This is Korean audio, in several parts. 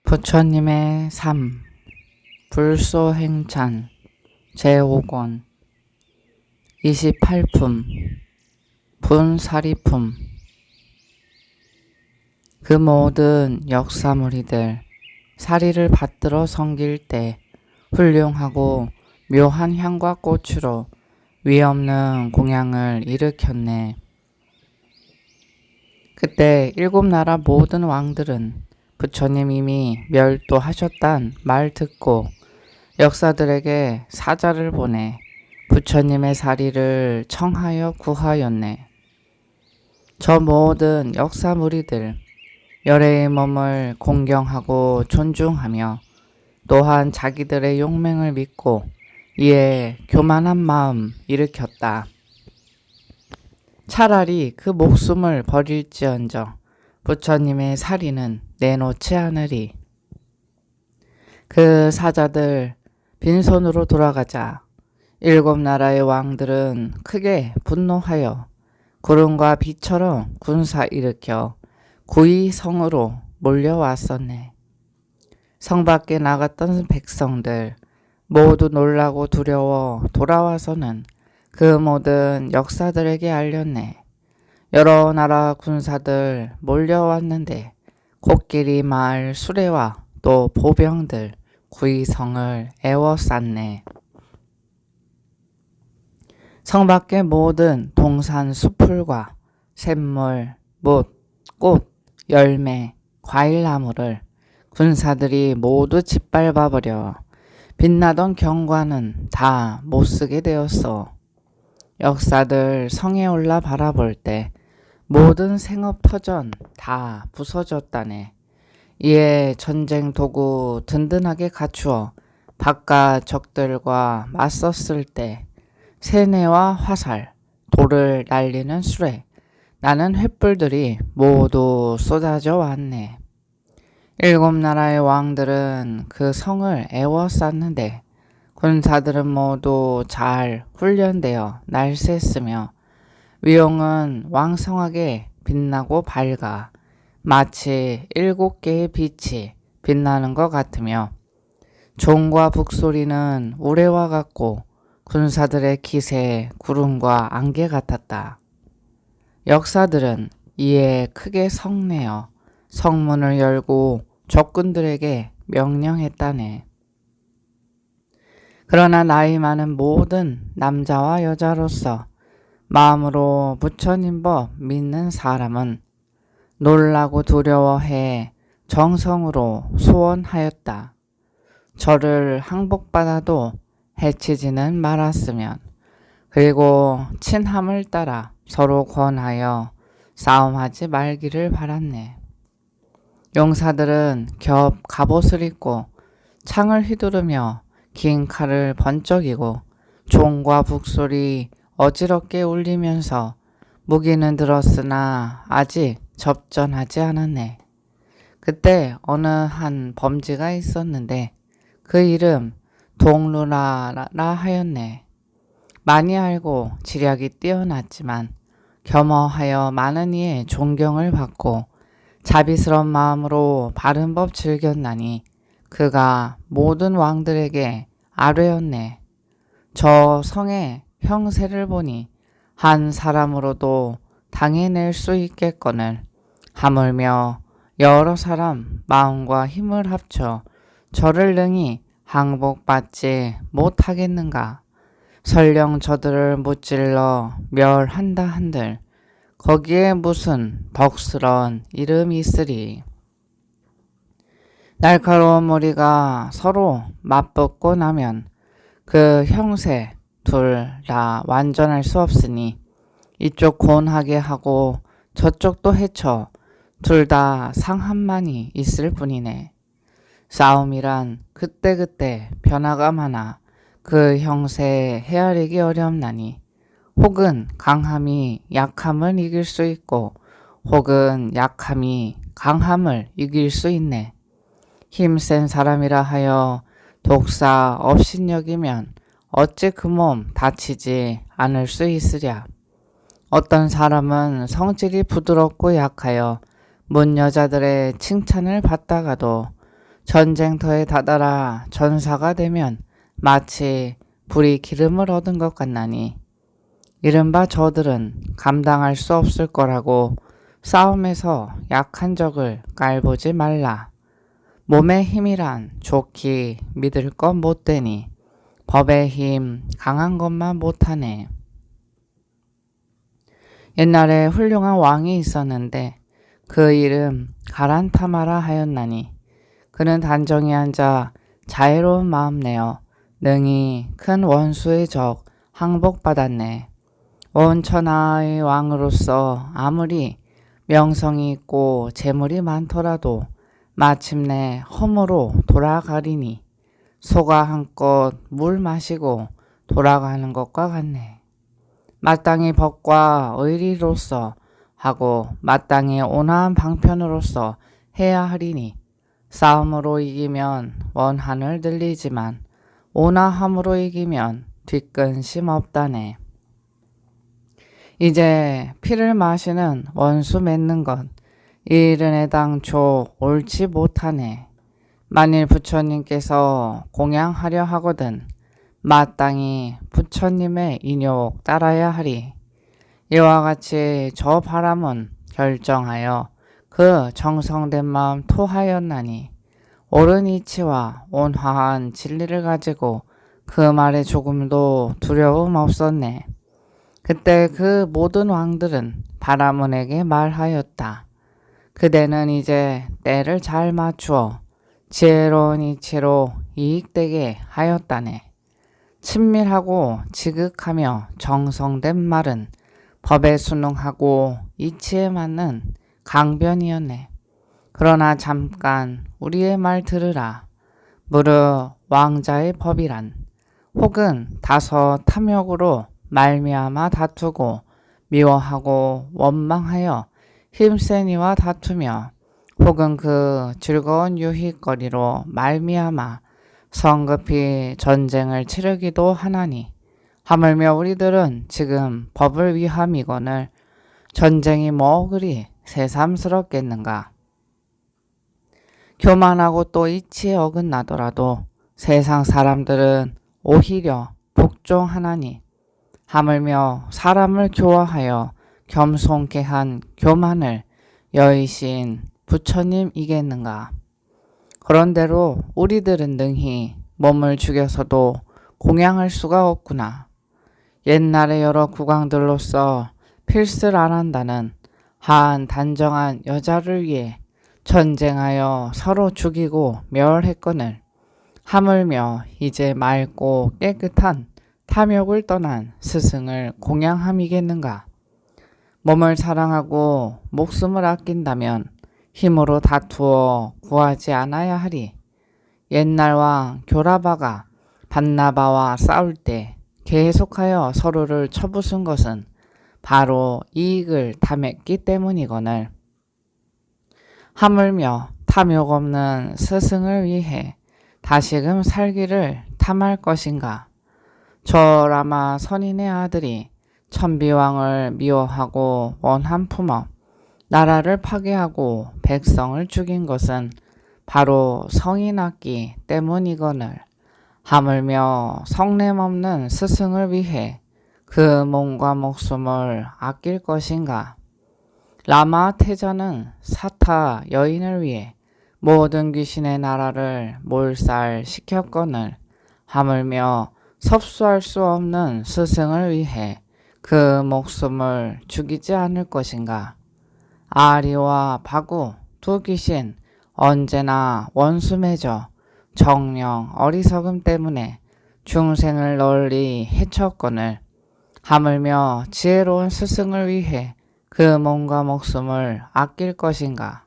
부처님의 삶 불소행찬 제5권 28품 분사리품. 그 모든 역사무리들 사리를 받들어 섬길 때 훌륭하고 묘한 향과 꽃으로 위없는 공양을 일으켰네. 그때 일곱 나라 모든 왕들은 부처님 이미 멸도하셨단 말 듣고 역사들에게 사자를 보내 부처님의 사리를 청하여 구하였네. 저 모든 역사 무리들 열애의 몸을 공경하고 존중하며 또한 자기들의 용맹을 믿고 이에 교만한 마음 일으켰다. 차라리 그 목숨을 버릴지언정 부처님의 사리는 내놓지 않으리. 그 사자들 빈손으로 돌아가자 일곱 나라의 왕들은 크게 분노하여 구름과 비처럼 군사 일으켜 구이 성으로 몰려왔었네. 성 밖에 나갔던 백성들 모두 놀라고 두려워 돌아와서는 그 모든 역사들에게 알렸네. 여러 나라 군사들 몰려왔는데 코끼리 말 수레와 또 보병들 구이성을 에워쌌네. 성 밖의 모든 동산 수풀과 샘물, 못, 꽃, 열매, 과일나무를 군사들이 모두 짓밟아버려 빛나던 경관은 다 못쓰게 되었어. 역사들 성에 올라 바라볼 때 모든 생업 터전 다 부서졌다네. 이에 전쟁 도구 든든하게 갖추어 바깥 적들과 맞섰을 때 세뇌와 화살, 돌을 날리는 수레, 나는 횃불들이 모두 쏟아져 왔네. 일곱 나라의 왕들은 그 성을 에워쌌는데 군사들은 모두 잘 훈련되어 날쌔으며 위용은 왕성하게 빛나고 밝아 마치 7개의 빛이 빛나는 것 같으며 종과 북소리는 우레와 같고 군사들의 기세 구름과 안개 같았다. 역사들은 이에 크게 성내어 성문을 열고 적군들에게 명령했다네. 그러나 나이 많은 모든 남자와 여자로서 마음으로 부처님 법 믿는 사람은 놀라고 두려워해 정성으로 소원하였다. 저를 항복받아도 해치지는 말았으면, 그리고 친함을 따라 서로 권하여 싸움하지 말기를 바랐네. 용사들은 겹 갑옷을 입고 창을 휘두르며 긴 칼을 번쩍이고 종과 북소리 어지럽게 울리면서 무기는 들었으나 아직 접전하지 않았네. 그때 어느 한 범지가 있었는데 그 이름 동루라라 하였네. 많이 알고 지략이 뛰어났지만 겸허하여 많은 이의 존경을 받고 자비스러운 마음으로 바른 법 즐겼나니 그가 모든 왕들에게 아뢰었네. 저 성의 형세를 보니 한 사람으로도 당해낼 수 있겠거늘 하물며 여러 사람 마음과 힘을 합쳐 저를 능히 항복받지 못하겠는가. 설령 저들을 무찔러 멸한다 한들 거기에 무슨 덕스러운 이름이 있으리. 날카로운 머리가 서로 맞붙고 나면 그 형세 둘 다 완전할 수 없으니 이쪽 곤하게 하고 저쪽도 해쳐 둘 다 상함만이 있을 뿐이네. 싸움이란 그때그때 변화가 많아 그 형세에 헤아리기 어렵나니 혹은 강함이 약함을 이길 수 있고 혹은 약함이 강함을 이길 수 있네. 힘센 사람이라 하여 독사 업신여기면 어찌 그 몸 다치지 않을 수 있으랴. 어떤 사람은 성질이 부드럽고 약하여 문 여자들의 칭찬을 받다가도 전쟁터에 다다라 전사가 되면 마치 불이 기름을 얻은 것 같나니 이른바 저들은 감당할 수 없을 거라고 싸움에서 약한 적을 깔보지 말라. 몸의 힘이란 좋기 믿을 것 못되니 법의 힘 강한 것만 못하네. 옛날에 훌륭한 왕이 있었는데 그 이름 가란타마라 하였나니 그는 단정히 앉아 자애로운 마음 내어 능히 큰 원수의 적 항복받았네. 온 천하의 왕으로서 아무리 명성이 있고 재물이 많더라도 마침내 험으로 돌아가리니 소가 한껏 물 마시고 돌아가는 것과 같네. 마땅히 법과 의리로서 하고 마땅히 온화한 방편으로서 해야 하리니 싸움으로 이기면 원한을 들리지만 온화함으로 이기면 뒤끈심 없다네. 이제 피를 마시는 원수 맺는 것 이른 애당초 옳지 못하네. 만일 부처님께서 공양하려 하거든 마땅히 부처님의 인욕 따라야 하리. 이와 같이 저 바람은 결정하여 그 정성된 마음 토하였나니 옳은 이치와 온화한 진리를 가지고 그 말에 조금도 두려움 없었네. 그때 그 모든 왕들은 바라문에게 말하였다. 그대는 이제 때를 잘 맞추어 지혜로운 이치로 이익되게 하였다네. 친밀하고 지극하며 정성된 말은 법에 순응하고 이치에 맞는 강변이었네. 그러나 잠깐 우리의 말 들으라. 무릇 왕자의 법이란 혹은 다소 탐욕으로 말미암아 다투고 미워하고 원망하여 힘센 이와 다투며 혹은 그 즐거운 유익거리로 말미암아 성급히 전쟁을 치르기도 하나니 하물며 우리들은 지금 법을 위함이거늘 전쟁이 뭐 그리 새삼스럽겠는가. 교만하고 또 이치에 어긋나더라도 세상 사람들은 오히려 복종하나니 하물며 사람을 교화하여 겸손케 한 교만을 여의신 부처님이겠는가. 그런대로 우리들은 능히 몸을 죽여서도 공양할 수가 없구나. 옛날의 여러 국왕들로서 필슬 안 한다는 한 단정한 여자를 위해 전쟁하여 서로 죽이고 멸했거늘 하물며 이제 맑고 깨끗한 탐욕을 떠난 스승을 공양함이겠는가. 몸을 사랑하고 목숨을 아낀다면 힘으로 다투어 구하지 않아야 하리. 옛날 왕 교라바가 반나바와 싸울 때 계속하여 서로를 쳐부순 것은 바로 이익을 탐했기 때문이거늘 하물며 탐욕 없는 스승을 위해 다시금 살기를 탐할 것인가. 저 라마 선인의 아들이 천비왕을 미워하고 원한 품어 나라를 파괴하고 백성을 죽인 것은 바로 성이 났기 때문이거늘 하물며 성냄 없는 스승을 위해 그 몸과 목숨을 아낄 것인가. 라마 태자는 사타 여인을 위해 모든 귀신의 나라를 몰살시켰거늘 하물며 섭수할 수 없는 스승을 위해 그 목숨을 죽이지 않을 것인가. 아리와 바구 두 귀신 언제나 원수 맺어 정령 어리석음 때문에 중생을 널리 해쳤거늘 하물며 지혜로운 스승을 위해 그 몸과 목숨을 아낄 것인가.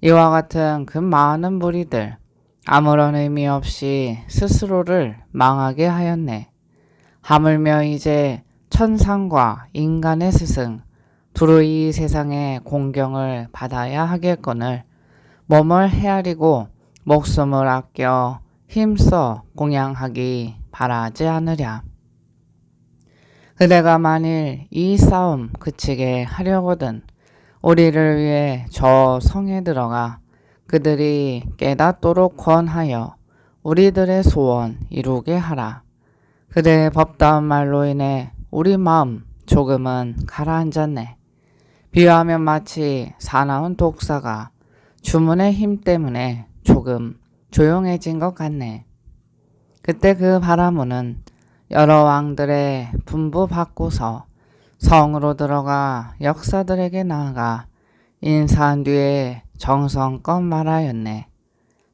이와 같은 그 많은 무리들 아무런 의미 없이 스스로를 망하게 하였네. 하물며 이제 천상과 인간의 스승 두루 이 세상의 공경을 받아야 하겠거늘 몸을 헤아리고 목숨을 아껴 힘써 공양하기 바라지 않으랴. 그대가 만일 이 싸움 그치게 하려거든 우리를 위해 저 성에 들어가 그들이 깨닫도록 권하여 우리들의 소원 이루게 하라. 그대의 법다운 말로 인해 우리 마음 조금은 가라앉았네. 비유하면 마치 사나운 독사가 주문의 힘 때문에 조금 조용해진 것 같네. 그때 그 바라문은 여러 왕들의 분부 받고서 성으로 들어가 역사들에게 나아가 인사한 뒤에 정성껏 말하였네.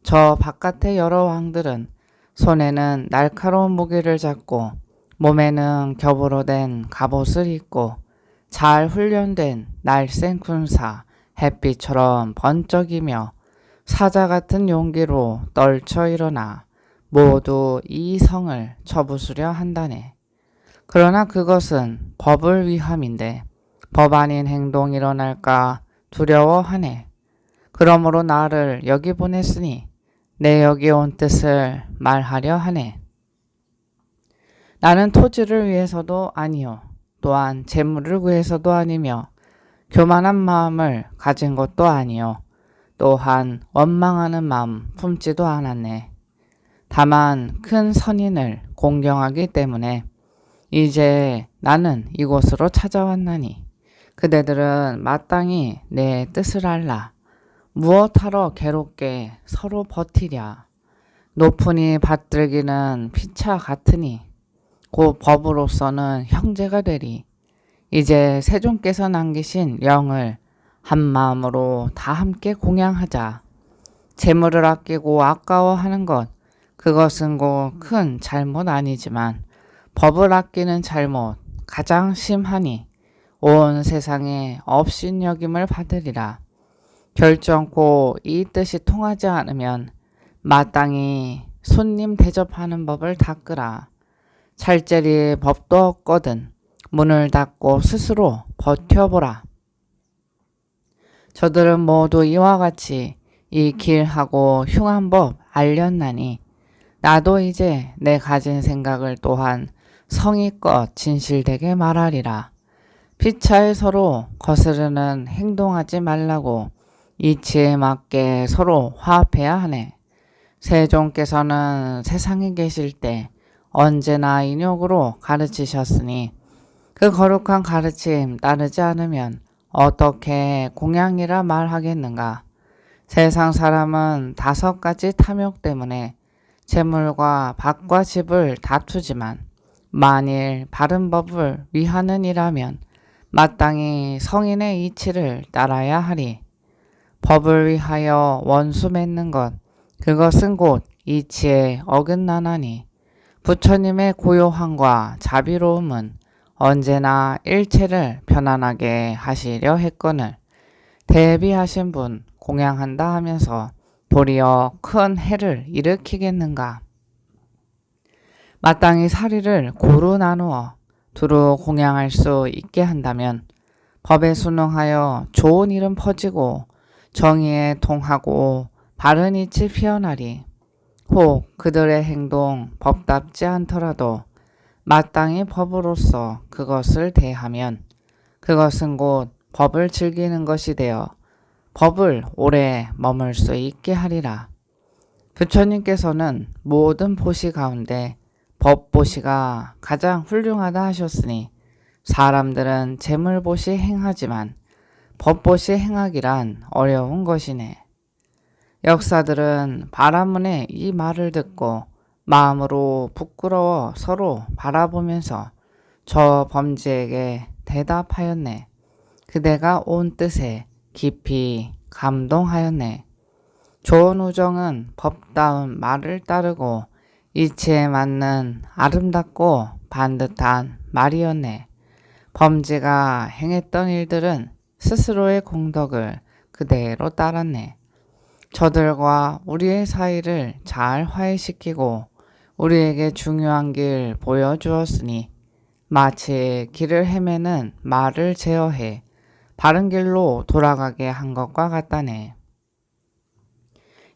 저 바깥의 여러 왕들은 손에는 날카로운 무기를 잡고 몸에는 겹으로 된 갑옷을 입고 잘 훈련된 날쌘 군사 햇빛처럼 번쩍이며 사자 같은 용기로 떨쳐 일어나 모두 이 성을 쳐부수려 한다네. 그러나 그것은 법을 위함인데 법 아닌 행동이 일어날까 두려워하네. 그러므로 나를 여기 보냈으니 내 여기 온 뜻을 말하려 하네. 나는 토지를 위해서도 아니요 또한 재물을 위해서도 아니며 교만한 마음을 가진 것도 아니요 또한 원망하는 마음 품지도 않았네. 다만 큰 선인을 공경하기 때문에 이제 나는 이곳으로 찾아왔나니 그대들은 마땅히 내 뜻을 알라. 무엇하러 괴롭게 서로 버티랴. 높으니 받들기는 피차 같으니 곧 법으로서는 형제가 되리. 이제 세존께서 남기신 영을 한 마음으로 다 함께 공양하자. 재물을 아끼고 아까워하는 것 그것은 곧 큰 잘못 아니지만 법을 아끼는 잘못 가장 심하니 온 세상에 업신여김을 받으리라. 결정코 이 뜻이 통하지 않으면 마땅히 손님 대접하는 법을 닦으라. 찰제리 법도 없거든 문을 닫고 스스로 버텨보라. 저들은 모두 이와 같이 이 길하고 흉한 법 알렸나니 나도 이제 내 가진 생각을 또한 성의껏 진실되게 말하리라. 피차에 서로 거스르는 행동하지 말라고 이치에 맞게 서로 화합해야 하네. 세종께서는 세상에 계실 때 언제나 인욕으로 가르치셨으니 그 거룩한 가르침 따르지 않으면 어떻게 공양이라 말하겠는가. 세상 사람은 5가지 탐욕 때문에 재물과 밭과 집을 다투지만 만일 바른 법을 위하는 이라면 마땅히 성인의 이치를 따라야 하리. 법을 위하여 원수 맺는 것 그것은 곧 이치에 어긋나나니 부처님의 고요함과 자비로움은 언제나 일체를 편안하게 하시려 했거늘 대비하신 분 공양한다 하면서 도리어 큰 해를 일으키겠는가. 마땅히 사리를 고루 나누어 두루 공양할 수 있게 한다면 법에 순응하여 좋은 일은 퍼지고 정의에 통하고 바른 이치 피어나리. 혹 그들의 행동 법답지 않더라도 마땅히 법으로서 그것을 대하면 그것은 곧 법을 즐기는 것이 되어 법을 오래 머물 수 있게 하리라. 부처님께서는 모든 보시 가운데 법보시가 가장 훌륭하다 하셨으니 사람들은 재물보시 행하지만 법보시 행하기란 어려운 것이네. 역사들은 바라문의 이 말을 듣고 마음으로 부끄러워 서로 바라보면서 저 범죄에게 대답하였네. 그대가 온 뜻에 깊이 감동하였네. 좋은 우정은 법다운 말을 따르고 이치에 맞는 아름답고 반듯한 말이었네. 범죄가 행했던 일들은 스스로의 공덕을 그대로 따랐네. 저들과 우리의 사이를 잘 화해시키고 우리에게 중요한 길 보여주었으니 마치 길을 헤매는 말을 제어해 바른 길로 돌아가게 한 것과 같다네.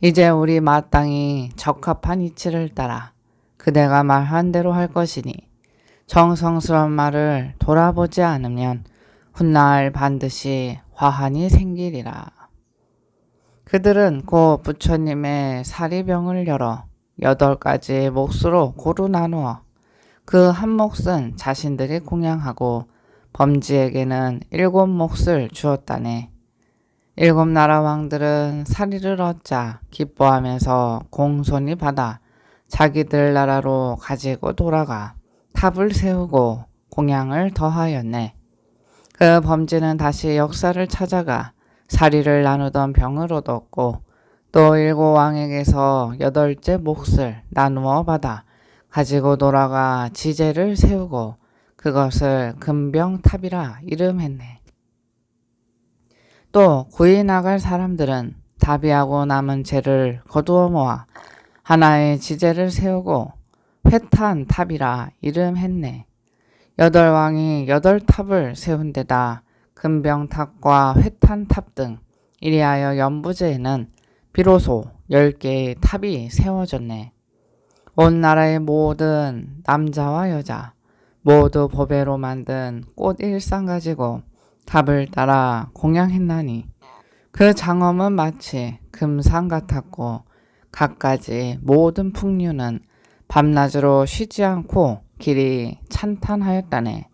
이제 우리 마땅히 적합한 이치를 따라 그대가 말한 대로 할 것이니 정성스러운 말을 돌아보지 않으면 훗날 반드시 화환이 생기리라. 그들은 곧 부처님의 사리병을 열어 8가지의 몫으로 고루 나누어 그 한 몫은 자신들이 공양하고 범지에게는 7몫을 주었다네. 7나라 왕들은 사리를 얻자 기뻐하면서 공손히 받아 자기들 나라로 가지고 돌아가 탑을 세우고 공양을 더하였네. 그 범지는 다시 역사를 찾아가 사리를 나누던 병을 얻었고 또 7왕에게서 8째 몫을 나누어 받아 가지고 돌아가 지제를 세우고 그것을 금병탑이라 이름했네. 또 구이 나갈 사람들은 다비하고 남은 재를 거두어 모아 하나의 지제를 세우고 회탄탑이라 이름했네. 8왕이 8탑을 세운 데다 금병탑과 회탄탑 등 이리하여 연부제에는 비로소 10개의 탑이 세워졌네. 온 나라의 모든 남자와 여자 모두 보배로 만든 꽃 일상 가지고 탑을 따라 공양했나니 그 장엄은 마치 금상 같았고 갖가지 모든 풍류는 밤낮으로 쉬지 않고 길이 찬탄하였다네.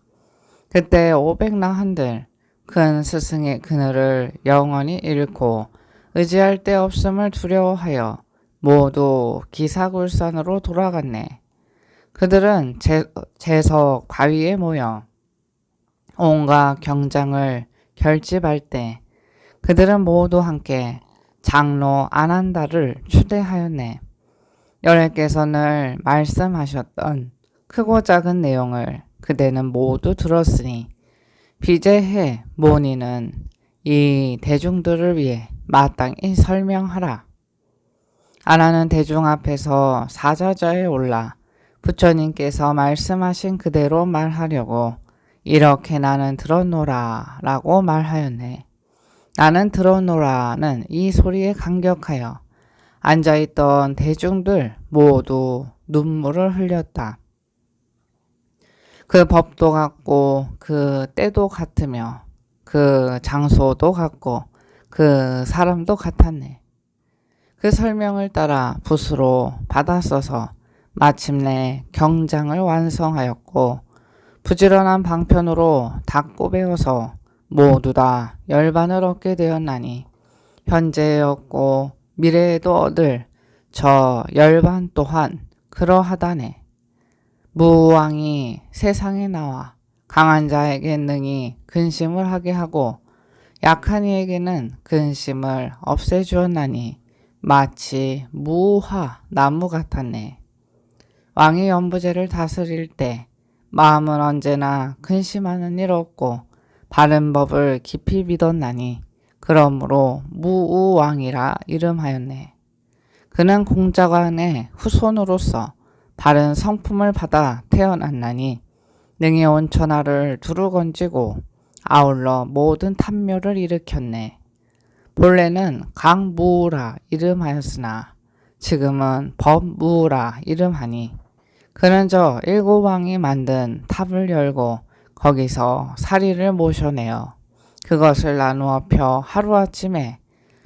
그때 500나 한들 큰 스승의 그늘을 영원히 잃고 의지할 데 없음을 두려워하여 모두 기사굴산으로 돌아갔네. 그들은 제석 바위에 모여 온갖 경장을 결집할 때 그들은 모두 함께 장로 아난다를 추대하였네. 여래께서 늘 말씀하셨던 크고 작은 내용을 그대는 모두 들었으니 비제해 모니는 이 대중들을 위해 마땅히 설명하라. 아나는 대중 앞에서 사자자에 올라 부처님께서 말씀하신 그대로 말하려고 이렇게 나는 들었노라 라고 말하였네. 나는 들었노라는 이 소리에 감격하여 앉아있던 대중들 모두 눈물을 흘렸다. 그 법도 같고 그 때도 같으며 그 장소도 같고 그 사람도 같았네. 그 설명을 따라 붓으로 받아 써서 마침내 경장을 완성하였고 부지런한 방편으로 다 꼬배어서 모두 다 열반을 얻게 되었나니 현재에 얻고 미래에도 얻을 저 열반 또한 그러하다네. 무왕이 세상에 나와 강한 자에게 능히 근심을 하게 하고 약한 이에게는 근심을 없애주었나니 마치 무화 나무 같았네. 왕이 연부제를 다스릴 때 마음은 언제나 근심하는 일 없고 바른 법을 깊이 믿었나니 그러므로 무우왕이라 이름하였네. 그는 공자관의 후손으로서 바른 성품을 받아 태어났나니 능히 온 천하를 두루 건지고 아울러 모든 탐묘를 일으켰네. 본래는 강무우라 이름하였으나 지금은 법무우라 이름하니 그는 저 7왕이 만든 탑을 열고 거기서 사리를 모셔내어 그것을 나누어 펴 하루아침에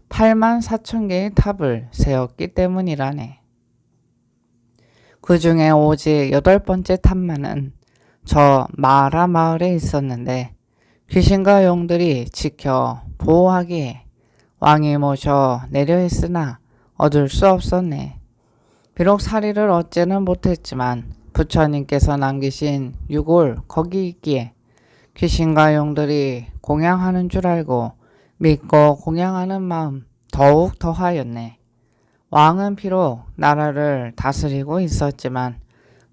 84,000개의 탑을 세웠기 때문이라네. 그 중에 오직 8번째 탑만은 저 마라 마을에 있었는데 귀신과 용들이 지켜 보호하기에 왕이 모셔 내려 했으나 얻을 수 없었네. 비록 사리를 얻지는 못했지만 부처님께서 남기신 유골 거기 있기에 귀신과 용들이 공양하는 줄 알고 믿고 공양하는 마음 더욱 더하였네. 왕은 비록 나라를 다스리고 있었지만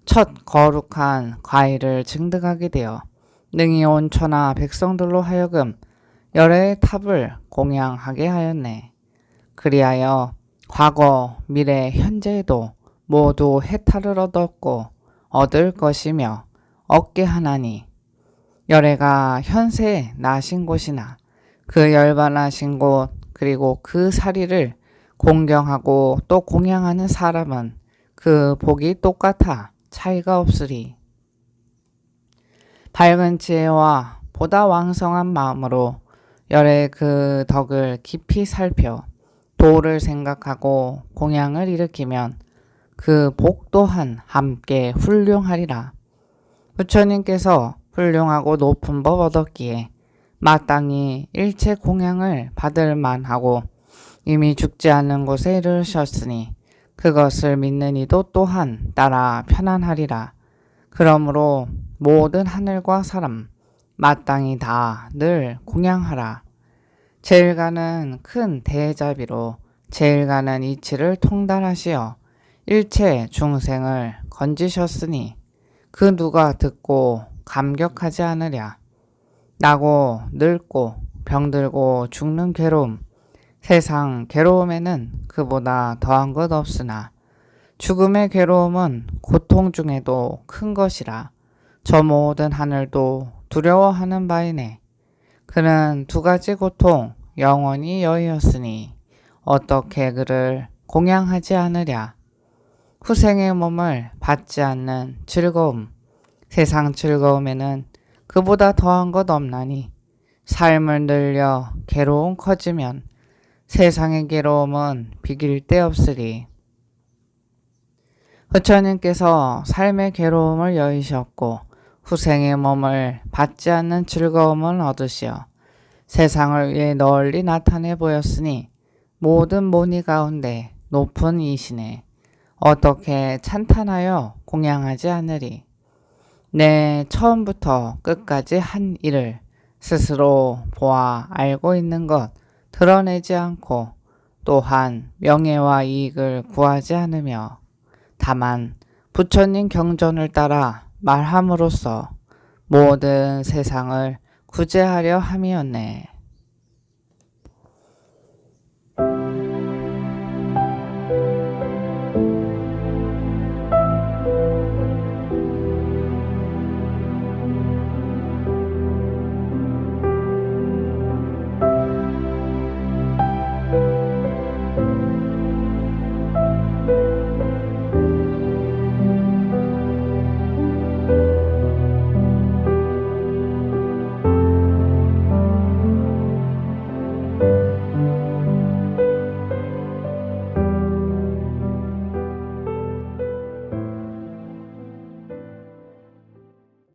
첫 거룩한 과일을 증득하게 되어 능히 온 천하 백성들로 하여금 열의 탑을 공양하게 하였네. 그리하여 과거, 미래, 현재에도 모두 해탈을 얻었고 얻을 것이며 얻게 하나니 열애가 현세에 나신 곳이나 그 열반하신 곳 그리고 그 사리를 공경하고 또 공양하는 사람은 그 복이 똑같아 차이가 없으리. 밝은 지혜와 보다 왕성한 마음으로 열의 그 덕을 깊이 살펴 도를 생각하고 공양을 일으키면 그 복 또한 함께 훌륭하리라. 부처님께서 훌륭하고 높은 법 얻었기에 마땅히 일체 공양을 받을 만하고 이미 죽지 않는 곳에 이르셨으니 그것을 믿는 이도 또한 따라 편안하리라. 그러므로 모든 하늘과 사람 마땅히 다 늘 공양하라. 제일가는 큰 대자비로 제일가는 이치를 통달하시어 일체 중생을 건지셨으니 그 누가 듣고 감격하지 않으랴. 나고 늙고 병들고 죽는 괴로움, 세상 괴로움에는 그보다 더한 것 없으나 죽음의 괴로움은 고통 중에도 큰 것이라. 저 모든 하늘도 두려워하는 바이네. 그는 두 가지 고통 영원히 여의었으니 어떻게 그를 공양하지 않으랴. 후생의 몸을 받지 않는 즐거움, 세상 즐거움에는 그보다 더한 것 없나니 삶을 늘려 괴로움 커지면 세상의 괴로움은 비길 데 없으리. 부처님께서 삶의 괴로움을 여의셨고 후생의 몸을 받지 않는 즐거움을 얻으시어 세상을 위해 널리 나타내 보였으니 모든 모니 가운데 높은 이시네. 어떻게 찬탄하여 공양하지 않으리. 내 처음부터 끝까지 한 일을 스스로 보아 알고 있는 것 드러내지 않고 또한 명예와 이익을 구하지 않으며 다만 부처님 경전을 따라 말함으로써 모든 세상을 구제하려 함이었네.